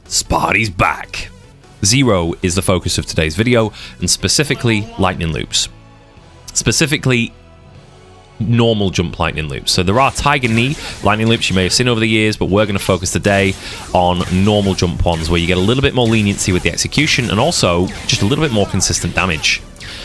Sparty's back. Zero is the focus of today's video, and specifically lightning loops. Specifically normal jump lightning loops. So there are Tiger Knee lightning loops you may have seen over the years, but we're going to focus today on normal jump ones where you get a little bit more leniency with the execution and also just a little bit more consistent damage.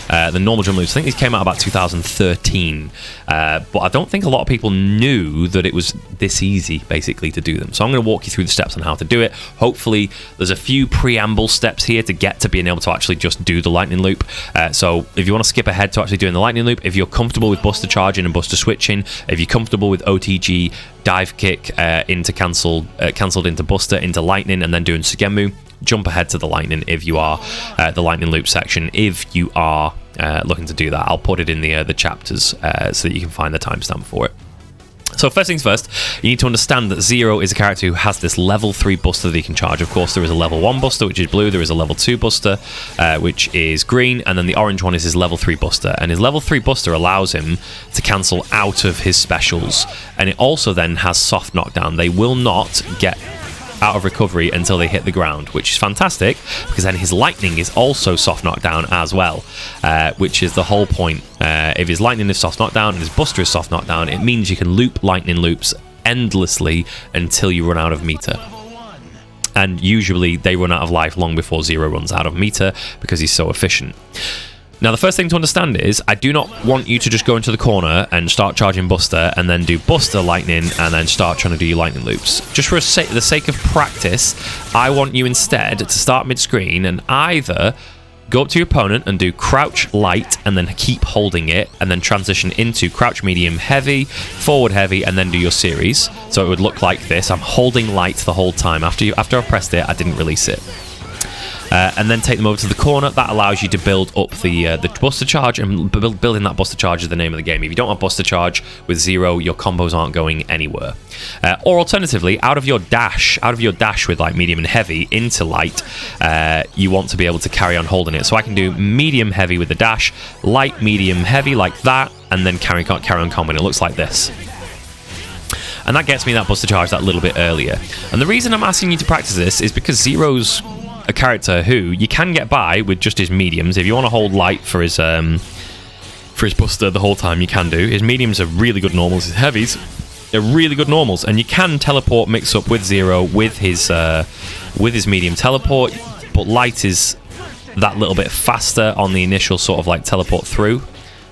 The normal jump loops, I think these came out about 2013, but I don't think a lot of people knew that it was this easy, basically, to do them. So I'm going to walk you through the steps on how to do it. Hopefully, there's a few preamble steps here to get to being able to actually just do the lightning loop. So if you want to skip ahead to actually doing the lightning loop, if you're comfortable with buster charging and buster switching, if you're comfortable with OTG, dive kick into cancelled into buster, into lightning, and then doing Segenmu, jump ahead to the lightning if you are the lightning loop section. If you are looking to do that, I'll put it in the chapters so that you can find the timestamp for it. So first things first, you need to understand that Zero is a character who has this level 3 buster that he can charge. Of course, there is a level 1 buster, which is blue. There is a level 2 buster, which is green. And then the orange one is his level 3 buster. And his level 3 buster allows him to cancel out of his specials. And it also then has soft knockdown. They will not get out of recovery until they hit the ground, which is fantastic because then his lightning is also soft knockdown as well, which is the whole point. If his lightning is soft knockdown and his buster is soft knockdown, it means you can loop lightning loops endlessly until you run out of meter. And usually they run out of life long before Zero runs out of meter because he's so efficient. Now, the first thing to understand is I do not want you to just go into the corner and start charging Buster and then do Buster Lightning and then start trying to do your lightning loops. Just for the sake of practice, I want you instead to start mid-screen and either go up to your opponent and do Crouch Light and then keep holding it and then transition into Crouch Medium Heavy, Forward Heavy, and then do your series. So it would look like this. I'm holding Light the whole time. After I pressed it, I didn't release it. And then take them over to the corner. That allows you to build up the Buster Charge, and building that Buster Charge is the name of the game. If you don't have Buster Charge with Zero, your combos aren't going anywhere. Or alternatively, out of your dash with like medium and heavy into light, you want to be able to carry on holding it. So I can do medium heavy with the dash, light medium heavy like that, and then carry on comboing. It looks like this. And that gets me that Buster Charge that little bit earlier. And the reason I'm asking you to practice this is because Zero's a character who you can get by with just his mediums. If you want to hold light for his buster the whole time, you can do. His mediums are really good normals. His heavies are really good normals, and you can teleport mix up with Zero with his medium teleport, but light is that little bit faster on the initial sort of like teleport through,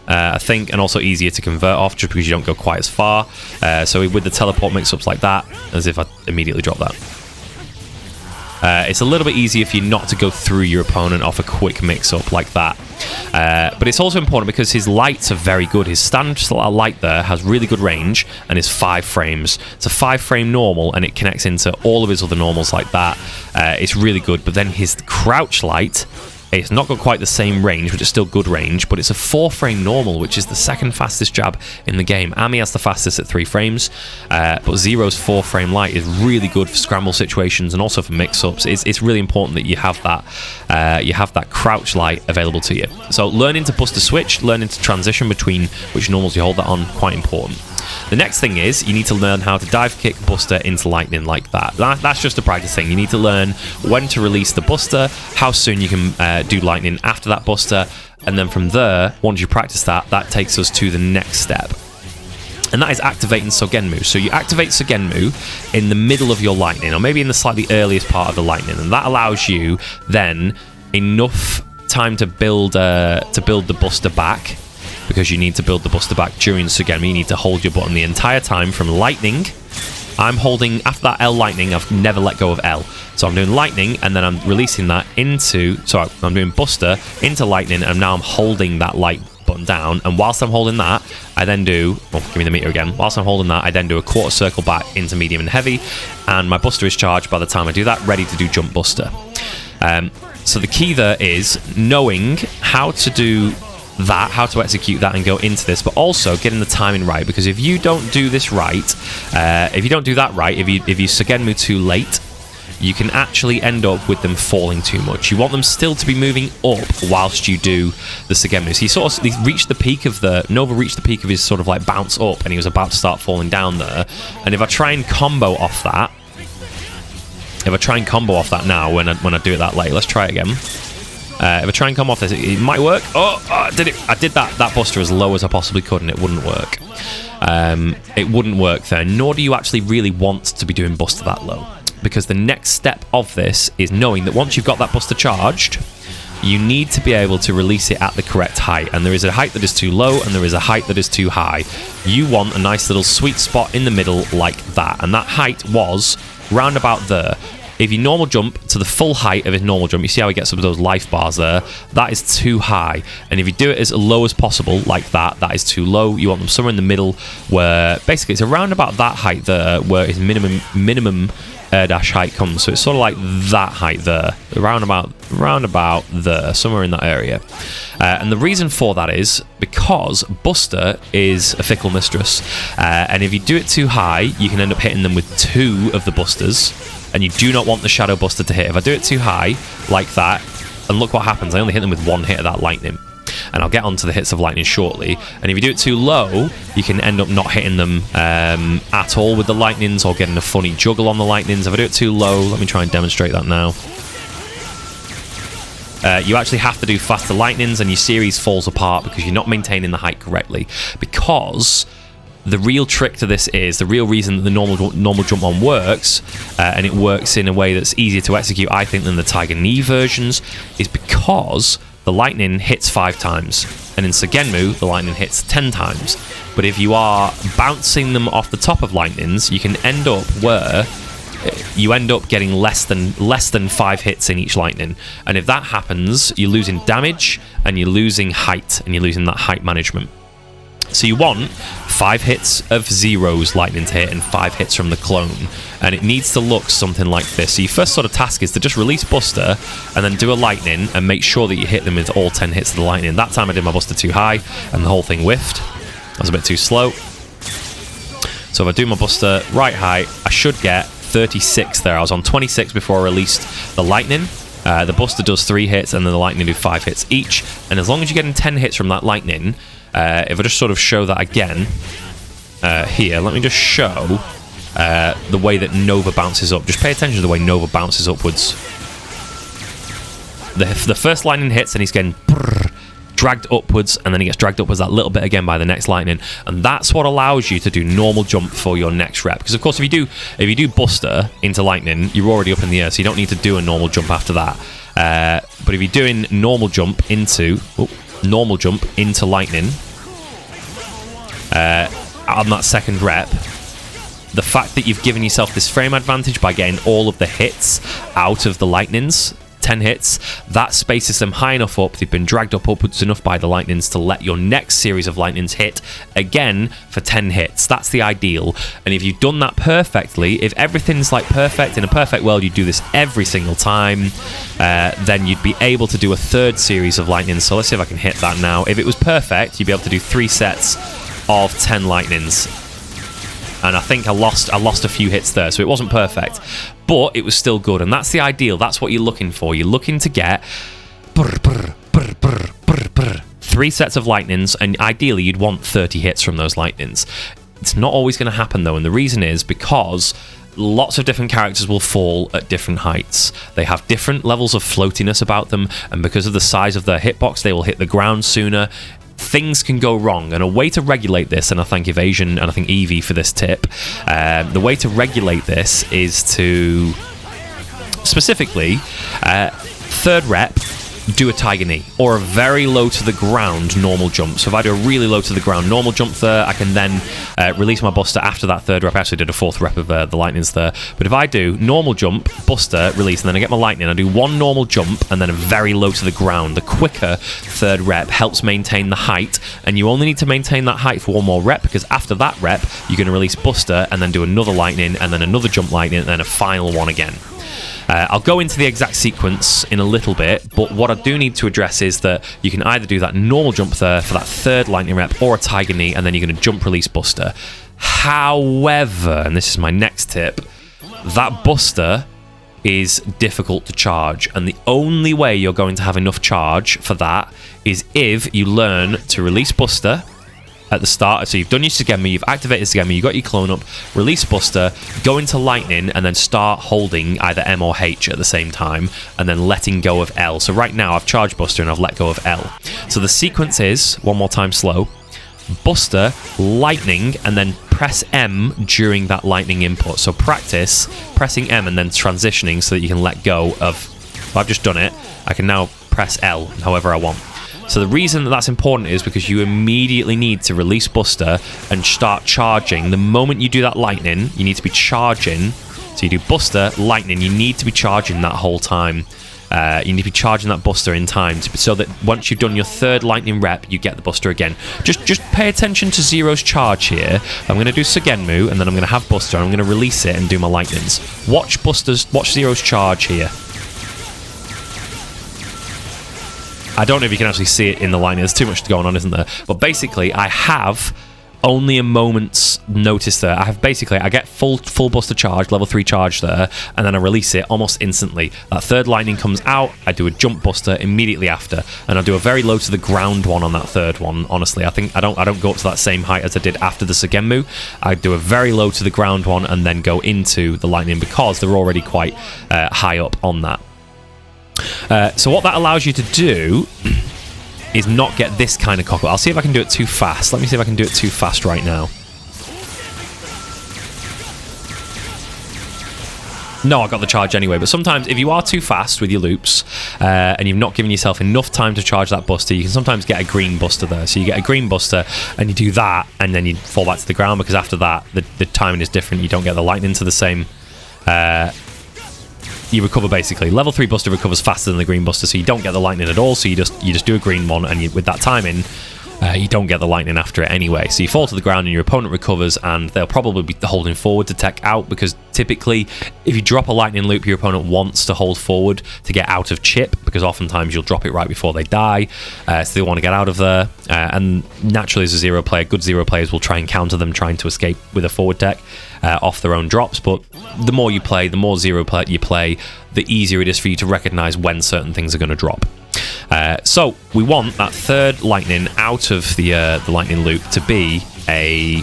I think, and also easier to convert off just because you don't go quite as far. So with the teleport mix-ups like that, as if I immediately drop that. It's a little bit easier for you not to go through your opponent off a quick mix-up like that. But it's also important because his lights are very good. His stand light there has really good range and is 5 frames. It's a 5-frame normal and it connects into all of his other normals like that. It's really good. But then his crouch light, it's not got quite the same range, but it's still good range, but it's a 4-frame normal, which is the second fastest jab in the game. Ami has the fastest at 3 frames, but Zero's 4-frame light is really good for scramble situations and also for mix-ups. It's really important that you have that crouch light available to you. So learning to buster switch, learning to transition between which normals you hold that on, quite important. The next thing is you need to learn how to dive kick buster into lightning like that. That's just a practice thing. You need to learn when to release the buster, how soon you can do lightning after that buster, and then from there, once you practice that takes us to the next step. And that is activating Segenmu. So you activate Segenmu in the middle of your lightning, or maybe in the slightly earliest part of the lightning, and that allows you then enough time to build the buster back. Because you need to build the buster back during Segenmu, you need to hold your button the entire time from lightning. I'm holding, after that L lightning, I've never let go of L. So I'm doing lightning, and then I'm releasing that into, sorry, I'm doing buster into lightning, and now I'm holding that light button down. And whilst I'm holding that, I then do, oh, give me the meter again. Whilst I'm holding that, I then do a quarter circle back into medium and heavy, and my buster is charged by the time I do that, ready to do jump buster. So the key there is knowing how to do that, how to execute that and go into this, but also getting the timing right, because if you don't do this right, if you don't do that right, if you Segenmu too late, you can actually end up with them falling too much. You want them still to be moving up whilst you do the Segenmu. So he reached the peak of Nova reached the peak of his sort of like bounce up, and he was about to start falling down there. And if I try and combo off that, If I try and combo off that now, when I do it that late, let's try it again. If I try and come off this, it might work. I did it. I did that buster as low as I possibly could, and it wouldn't work. It wouldn't work there, nor do you actually really want to be doing buster that low. Because the next step of this is knowing that once you've got that buster charged, you need to be able to release it at the correct height. And there is a height that is too low, and there is a height that is too high. You want a nice little sweet spot in the middle like that. And that height was round about there. If you normal jump to the full height of his normal jump, you see how he gets some of those life bars there? That is too high. And if you do it as low as possible, like that, that is too low. You want them somewhere in the middle where basically it's around about that height there where his minimum air dash height comes. So it's sort of like that height there, round about there, somewhere in that area. And the reason for that is because Buster is a fickle mistress. And if you do it too high, you can end up hitting them with 2 of the busters. And you do not want the Shadow Buster to hit. If I do it too high, like that, and look what happens, I only hit them with 1 hit of that lightning. And I'll get onto the hits of lightning shortly. And if you do it too low, you can end up not hitting them at all with the lightnings, or getting a funny juggle on the lightnings. If I do it too low, let me try and demonstrate that now. You actually have to do faster lightnings, and your series falls apart because you're not maintaining the height correctly. Because the real trick to this is, the real reason that the normal jump on works, and it works in a way that's easier to execute, I think, than the Tiger Knee versions, is because the lightning hits 5 times. And in Segenmu, the lightning hits 10 times. But if you are bouncing them off the top of lightnings, you can end up where you end up getting less than 5 hits in each lightning. And if that happens, you're losing damage, and you're losing height, and you're losing that height management. So you want 5 hits of Zero's lightning to hit and 5 hits from the clone. And it needs to look something like this. So your first sort of task is to just release Buster and then do a lightning and make sure that you hit them with all 10 hits of the lightning. That time I did my Buster too high and the whole thing whiffed. I was a bit too slow. So if I do my Buster right high, I should get 36 there. I was on 26 before I released the lightning. The Buster does 3 hits and then the lightning do 5 hits each. And as long as you're getting 10 hits from that lightning, if I just sort of show that again, here, let me just show the way that Nova bounces up. Just pay attention to the way Nova bounces upwards. The first lightning hits and he's getting dragged upwards, and then he gets dragged upwards that little bit again by the next lightning, and that's what allows you to do normal jump for your next rep. Because of course, if you do Buster into lightning, you're already up in the air, so you don't need to do a normal jump after that. But if you're doing normal jump into lightning on that second rep, the fact that you've given yourself this frame advantage by getting all of the hits out of the lightnings, 10 hits, that spaces them high enough up, they've been dragged upwards enough by the lightnings to let your next series of lightnings hit again for 10 hits. That's the ideal. And if you've done that perfectly, if everything's like perfect, in a perfect world, you do this every single time, then you'd be able to do a 3rd series of lightnings. So let's see if I can hit that now. If it was perfect, you'd be able to do 3 sets of 10 lightnings. And I think I lost a few hits there, so it wasn't perfect, but it was still good, and that's the ideal. That's what you're looking for. You're looking to get 3 sets of lightnings, and ideally you'd want 30 hits from those lightnings. It's not always going to happen though, and the reason is because lots of different characters will fall at different heights. They have different levels of floatiness about them, and because of the size of their hitbox, they will hit the ground sooner. Things can go wrong, and a way to regulate this, and I thank Evasion and I think Evie for this tip, the way to regulate this is to specifically 3rd rep, do a Tiger Knee or a very low to the ground normal jump. So if I do a really low to the ground normal jump there, I can then release my Buster after that 3rd rep. I actually did a 4th rep of the lightnings there, but if I do normal jump, Buster, release, and then I get my lightning, I do 1 normal jump and then a very low to the ground. The quicker 3rd rep helps maintain the height, and you only need to maintain that height for 1 more rep, because after that rep you're going to release Buster and then do another lightning and then another jump lightning and then a final one again. I'll go into the exact sequence in a little bit, but what I do need to address is that you can either do that normal jump there for that 3rd lightning rep, or a Tiger Knee, and then you're going to jump release Buster. However, and this is my next tip, that Buster is difficult to charge, and the only way you're going to have enough charge for that is if you learn to release Buster at the start. So you've done your Segenmu, you've activated Segenmu, you've got your clone up, release Buster, go into Lightning, and then start holding either M or H at the same time, and then letting go of L. So right now I've charged Buster and I've let go of L. So the sequence is, one more time slow, Buster, Lightning, and then press M during that Lightning input. So practice pressing M and then transitioning so that you can let go of... Well, I've just done it. I can now press L however I want. So the reason that that's important is because you immediately need to release Buster and start charging. The moment you do that Lightning, you need to be charging. So you do Buster, Lightning, you need to be charging that whole time. You need to be charging that Buster in time so that once you've done your third Lightning rep, you get the Buster again. Just pay attention to Zero's charge here. I'm going to do Segenmu, and then I'm going to have Buster, and I'm going to release it and do my Lightnings. Watch Zero's charge here. I don't know if you can actually see it in the Lightning. There's too much going on, isn't there? But basically, I have only a moment's notice there. I get full Buster charge, level 3 charge there, and then I release it almost instantly. That third Lightning comes out, I do a jump Buster immediately after, and I do a very low to the ground one on that third one. Honestly, I think I don't go up to that same height as I did after the Segenmu. I do a very low to the ground one and then go into the Lightning because they're already quite high up on that. So what that allows you to do is not get this kind of cockle. I'll see if I can do it too fast. Let me see if I can do it too fast right now. No, I got the charge anyway, but sometimes if you are too fast with your loops and you've not given yourself enough time to charge that Buster, you can sometimes get a green Buster there. So you get a green Buster and you do that and then you fall back to the ground because after that the timing is different. You don't get the Lightning to the same... you recover basically. Level 3 Buster recovers faster than the green Buster, so you don't get the Lightning at all. So you just do a green one, and with that timing, you don't get the Lightning after it anyway. So you fall to the ground, and your opponent recovers, and they'll probably be holding forward to tech out because typically, if you drop a Lightning loop, your opponent wants to hold forward to get out of chip because oftentimes you'll drop it right before they die, so they want to get out of there. And naturally, as a Zero player, good Zero players will try and counter them trying to escape with a forward tech off their own drops. But the more you play, the more Zero you play, the easier it is for you to recognize when certain things are going to drop. So we want that third Lightning out of the Lightning loop to be a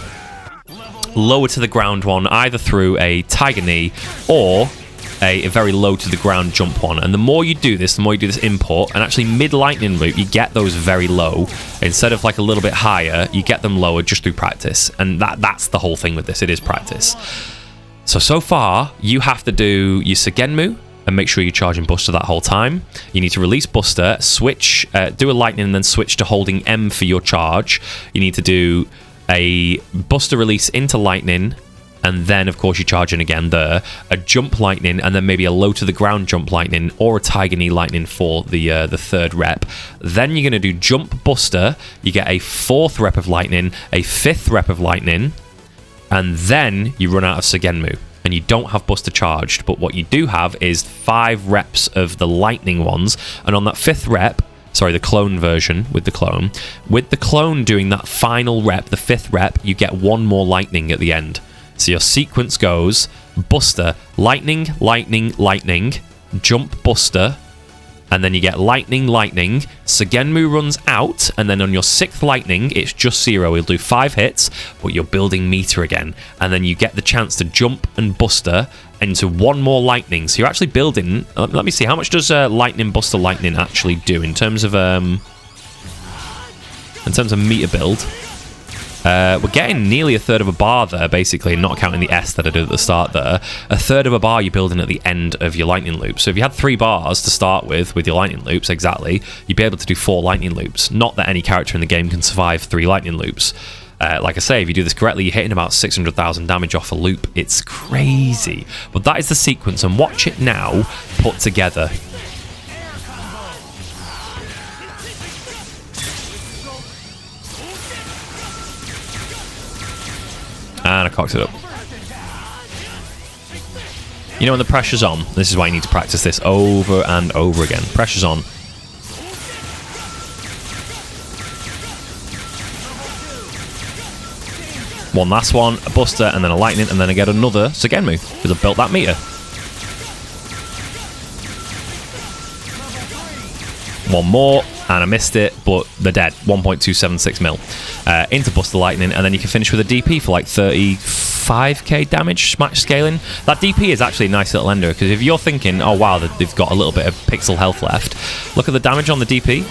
lower to the ground one, either through a Tiger Knee or a very low to the ground jump one. And the more you do this, the more you do this input, and actually mid Lightning loop, you get those very low. Instead of like a little bit higher, you get them lower just through practice. And that's the whole thing with this. It is practice. So far, you have to do your Segenmu and make sure you're charging Buster that whole time. You need to release Buster, switch, do a Lightning, and then switch to holding M for your charge. You need to do a Buster release into Lightning, and then of course you're charging again there, a jump Lightning, and then maybe a low to the ground jump Lightning or a Tiger Knee Lightning for the third rep. Then you're going to do jump Buster, you get a 4th rep of Lightning, a 5th rep of Lightning, and then you run out of Segenmu and you don't have Buster charged. But what you do have is 5 reps of the Lightning ones, and on that 5th rep, sorry, the clone version with the clone doing that final rep, the 5th rep, you get 1 more Lightning at the end. So your sequence goes Buster, Lightning, Lightning, Lightning, jump Buster, and then you get Lightning, Lightning, Segenmu runs out, and then on your 6th Lightning, it's just 0. He'll do 5 hits, but you're building meter again. And then you get the chance to jump and Buster into 1 more Lightning. So you're actually building... Let me see, how much does Lightning, Buster, Lightning actually do in terms of meter build? We're getting nearly 1/3 of a bar there, basically, not counting the S that I did at the start there. 1/3 of a bar you're building at the end of your Lightning loop. So if you had 3 bars to start with your Lightning loops, exactly, you'd be able to do 4 Lightning loops. Not that any character in the game can survive 3 Lightning loops. Like I say, if you do this correctly, you're hitting about 600,000 damage off a loop. It's crazy. But that is the sequence, and watch it now put together. And I cocked it up. You know when the pressure's on, this is why you need to practice this over and over again. Pressure's on. One last one, a Buster, and then a Lightning, and then I get another Segenmu, because I've built that meter. One more, and I missed it, but they're dead. 1.276 mil into Buster Lightning, and then you can finish with a DP for like 35k damage, smash scaling. That DP is actually a nice little ender, because if you're thinking, oh wow, they've got a little bit of pixel health left, look at the damage on the DP.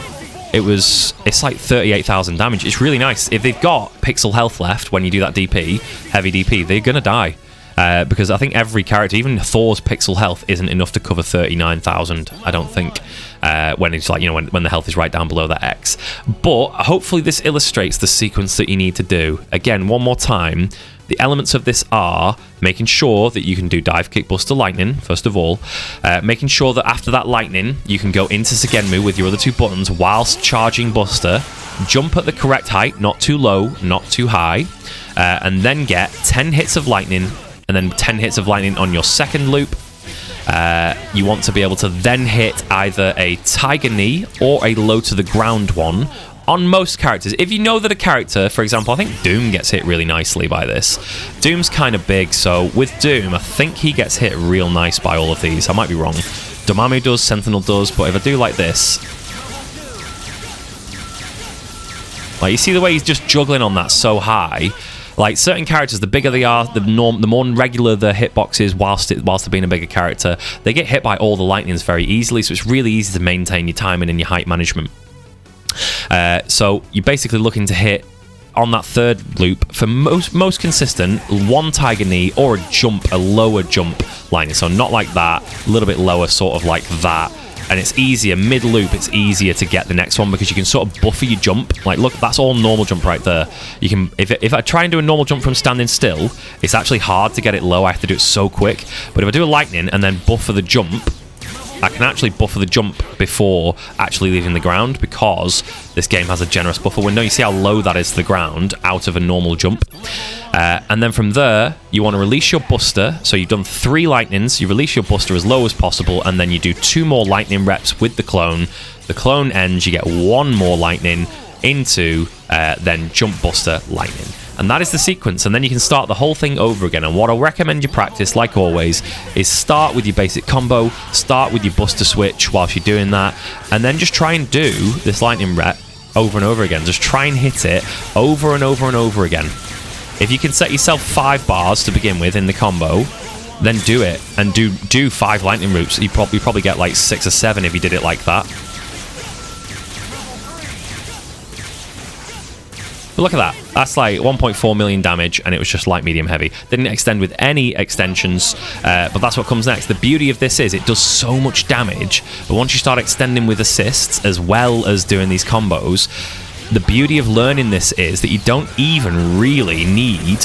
It's like 38,000 damage. It's really nice. If they've got pixel health left when you do that DP, heavy DP, they're gonna die. Because I think every character, even Thor's pixel health isn't enough to cover 39,000, I don't think, when it's like, you know, when the health is right down below that X. But hopefully this illustrates the sequence that you need to do. Again, one more time, the elements of this are making sure that you can do Dive Kick, Buster, Lightning, first of all. Making sure that after that Lightning, you can go into Segenmu with your other two buttons whilst charging Buster. Jump at the correct height, not too low, not too high. And then get 10 hits of Lightning, and then 10 hits of Lightning on your second loop. You want to be able to then hit either a Tiger Knee or a low to the ground one on most characters. If you know that a character, for example, I think Doom gets hit really nicely by this. Doom's kind of big, so with Doom, I think he gets hit real nice by all of these. I might be wrong. Dormammu does, Sentinel does, but if I do like this, like you see the way he's just juggling on that so high. Like certain characters, the bigger they are, the more regular the hitbox is whilst they're being a bigger character, they get hit by all the lightnings very easily, so it's really easy to maintain your timing and your height management. So you're basically looking to hit on that third loop for most consistent one Tiger Knee or a jump, a lower jump lightning. So not like that, a little bit lower, sort of like that. And it's easier, mid-loop, it's easier to get the next one because you can sort of buffer your jump. Like, look, that's all normal jump right there. You can, if I try and do a normal jump from standing still, it's actually hard to get it low. I have to do it so quick. But if I do a lightning and then buffer the jump, I can actually buffer the jump before actually leaving the ground because this game has a generous buffer window. You see how low that is to the ground out of a normal jump. And then from there, you want to release your Buster. So you've done 3 lightnings, you release your Buster as low as possible, and then you do 2 more lightning reps with the clone. The clone ends, you get 1 more lightning into then jump Buster lightning. And that is the sequence, and then you can start the whole thing over again. And what I'll recommend you practice, like always, is start with your basic combo, start with your Buster switch whilst you're doing that, and then just try and do this lightning rep over and over again. Just try and hit it over and over and over again. If you can set yourself 5 bars to begin with in the combo, then do it, and do 5 lightning loops. You probably get like 6 or 7 if you did it like that. But look at that. That's like 1.4 million damage, and it was just light, medium, heavy. Didn't extend with any extensions, but that's what comes next. The beauty of this is it does so much damage, but once you start extending with assists as well as doing these combos, the beauty of learning this is that you don't even really need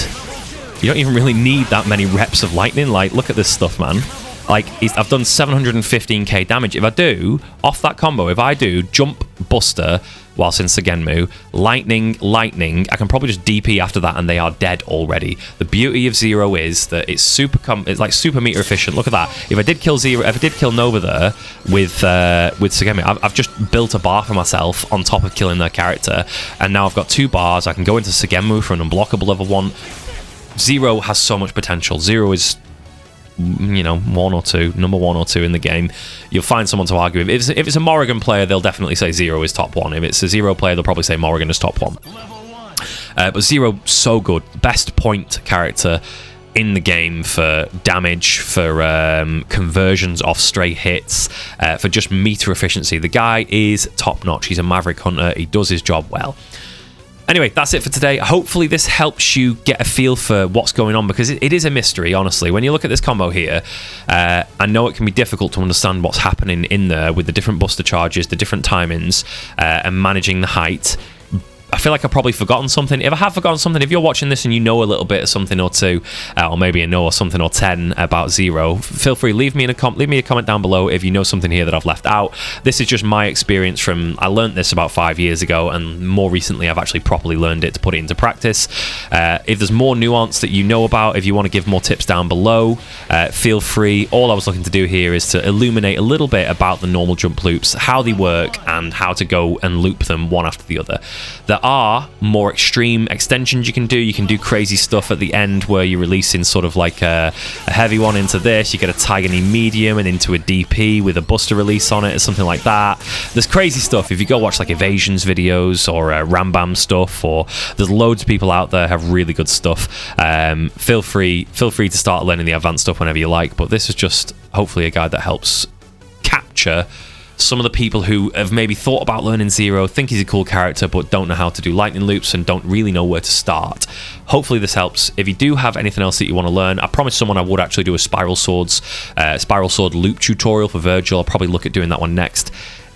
that many reps of lightning. Like, look at this stuff, man. Like, I've done 715k damage. If I do, off that combo, if I do jump Buster whilst in Segenmu, lightning, I can probably just DP after that and they are dead already. The beauty of Zero is that it's like super meter efficient. Look at that. If I did kill Nova there with Segenmu, I've just built a bar for myself on top of killing their character, and now I've got 2 bars. I can go into Segenmu for an unblockable level 1. Zero has so much potential. Zero is, you know, number 1 or 2 in the game. You'll find someone to argue with. If it's a Morrigan player, they'll definitely say Zero is top 1. If it's a Zero player, they'll probably say Morrigan is top 1. But Zero, so good. Best point character in the game for damage, for conversions off stray hits, for just meter efficiency. The guy is top notch. He's a Maverick Hunter. He does his job well. Anyway, that's it for today. Hopefully this helps you get a feel for what's going on, because it is a mystery, honestly. When you look at this combo here, I know it can be difficult to understand what's happening in there with the different Buster charges, the different timings, and managing the height. I feel like I've probably forgotten something. If I have forgotten something, if you're watching this and you know a little bit of something or 2, or maybe a know or something or 10 about Zero, feel free, leave me a comment down below if you know something here that I've left out. This is just my experience from, I learned this about 5 years ago, and more recently I've actually properly learned it to put it into practice. If there's more nuance that you know about, if you want to give more tips down below, feel free. All I was looking to do here is to illuminate a little bit about the normal jump loops, how they work, and how to go and loop them one after the other. There are more extreme extensions you can do. You can do crazy stuff at the end where you're releasing sort of like a heavy one into this. You get a Tiger Knee medium and into a DP with a buster release on it or something like that. There's crazy stuff. If you go watch like Evasions videos or Rambam stuff, or there's loads of people out there have really good stuff. Feel free to start learning the advanced stuff whenever you like, but this is just hopefully a guide that helps capture some of the people who have maybe thought about learning Zero, think he's a cool character, but don't know how to do lightning loops and don't really know where to start. Hopefully this helps. If you do have anything else that you want to learn, I promised someone I would actually do a Spiral Sword loop tutorial for Virgil. I'll probably look at doing that one next.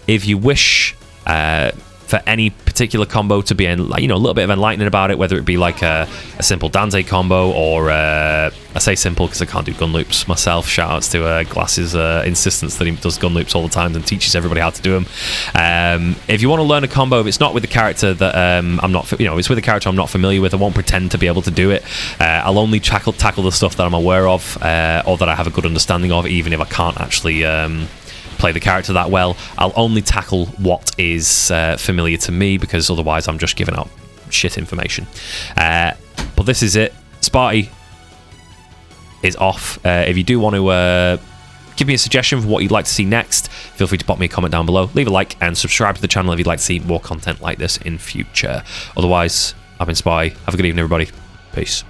If you wish for any particular combo to be, a little bit of enlightening about it, whether it be like a simple Danze combo or I say simple because I can't do gun loops myself. Shout outs to Glass's insistence that he does gun loops all the time and teaches everybody how to do them. If you want to learn a combo, if it's not with a character that I'm not, it's with a character I'm not familiar with, I won't pretend to be able to do it. I'll only tackle the stuff that I'm aware of or that I have a good understanding of, even if I can't actually play the character that well. I'll only tackle what is familiar to me, because otherwise I'm just giving out shit information. But this is it. Sparty is off. If you do want to give me a suggestion for what you'd like to see next, feel free to pop me a comment down below. Leave a like and subscribe to the channel if you'd like to see more content like this in future. Otherwise, I've been Sparty. Have a good evening, everybody. Peace.